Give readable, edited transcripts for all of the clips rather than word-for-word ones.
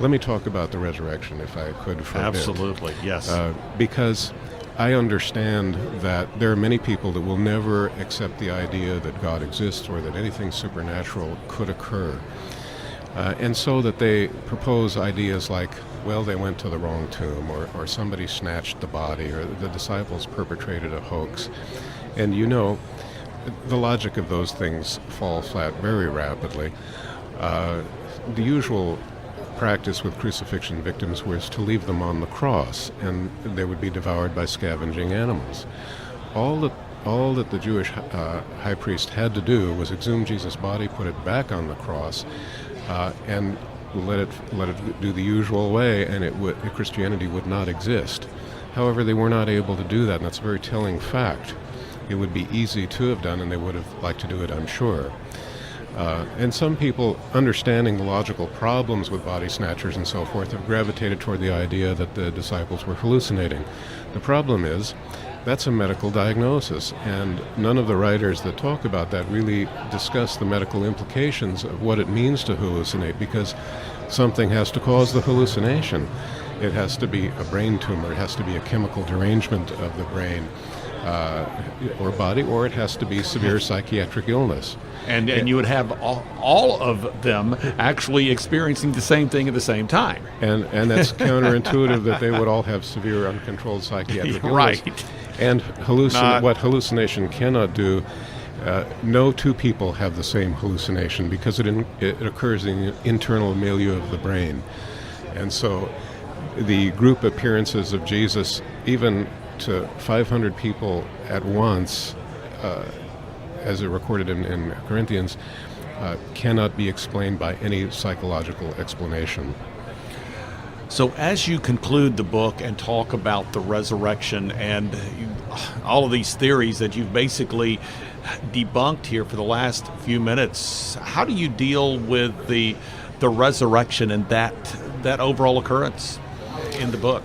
Let me talk about the resurrection, if I could, for a bit. Absolutely, yes. Because I understand that there are many people that will never accept the idea that God exists or that anything supernatural could occur. And so that they propose ideas like, well, they went to the wrong tomb, or somebody snatched the body, or the disciples perpetrated a hoax. And you know, the logic of those things fall flat very rapidly. The usual practice with crucifixion victims was to leave them on the cross, and they would be devoured by scavenging animals. All that the Jewish high priest had to do was exhume Jesus' body, put it back on the cross, and let it do the usual way, and Christianity would not exist. However, they were not able to do that, and that's a very telling fact. It would be easy to have done, and they would have liked to do it, I'm sure. And some people, understanding the logical problems with body snatchers and so forth, have gravitated toward the idea that the disciples were hallucinating. The problem is, that's a medical diagnosis, and none of the writers that talk about that really discuss the medical implications of what it means to hallucinate, because something has to cause the hallucination. It has to be a brain tumor, it has to be a chemical derangement of the brain or body, or it has to be severe psychiatric illness. And you would have all of them actually experiencing the same thing at the same time. And that's counterintuitive that they would all have severe uncontrolled psychiatric illness. Right. And what hallucination cannot do, no two people have the same hallucination, because it occurs in the internal milieu of the brain. And so the group appearances of Jesus, even to 500 people at once, as it recorded in Corinthians, cannot be explained by any psychological explanation. So as you conclude the book and talk about the resurrection and all of these theories that you've basically debunked here for the last few minutes, how do you deal with the resurrection and that overall occurrence in the book?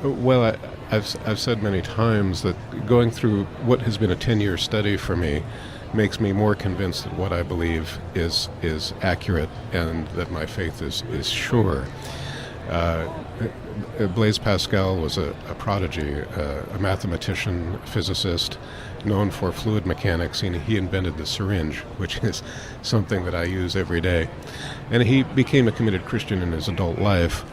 Well, I've said many times that going through what has been a 10-year study for me makes me more convinced that what I believe is accurate and that my faith is sure. Blaise Pascal was a prodigy, a mathematician, physicist, known for fluid mechanics. He invented the syringe, which is something that I use every day. And he became a committed Christian in his adult life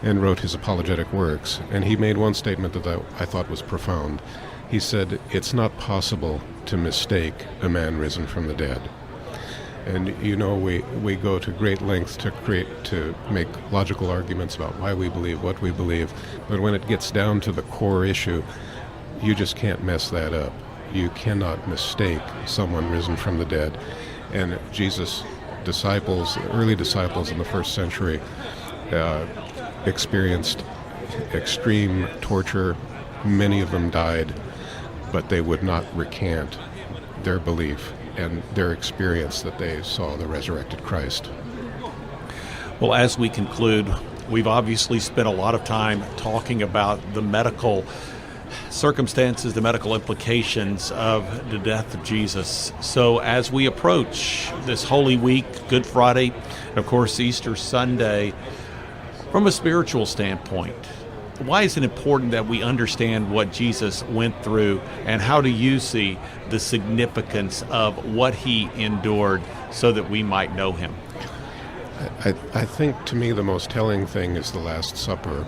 and wrote his apologetic works. And he made one statement that I thought was profound. He said, "It's not possible to mistake a man risen from the dead." And you know, we go to great lengths to make logical arguments about why we believe what we believe, but when it gets down to the core issue, you just can't mess that up. You cannot mistake someone risen from the dead. And Jesus' disciples, early disciples in the first century, experienced extreme torture. Many of them died, but they would not recant their belief and their experience that they saw the resurrected Christ. Well, as we conclude, we've obviously spent a lot of time talking about the medical circumstances, the medical implications of the death of Jesus. So as we approach this Holy Week, Good Friday, and of course Easter Sunday, from a spiritual standpoint, why is it important that we understand what Jesus went through, and how do you see the significance of what he endured so that we might know him? I think, to me, the most telling thing is the Last Supper.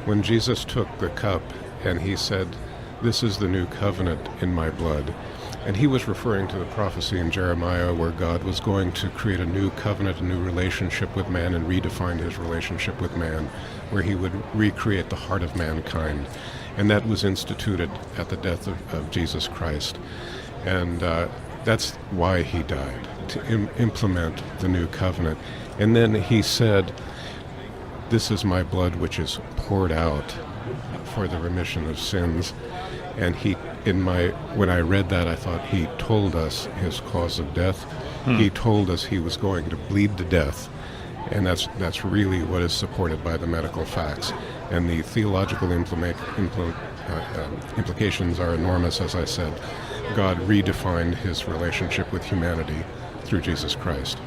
When Jesus took the cup and he said, "This is the new covenant in my blood." And he was referring to the prophecy in Jeremiah where God was going to create a new covenant, a new relationship with man, and redefine his relationship with man, where he would recreate the heart of mankind. And that was instituted at the death of Jesus Christ. And that's why he died, to implement the new covenant. And then he said, "This is my blood which is poured out for the remission of sins." And when I read that, I thought he told us his cause of death. He told us he was going to bleed to death. And that's really what is supported by the medical facts. And the theological implications are enormous, as I said. God redefined his relationship with humanity through Jesus Christ.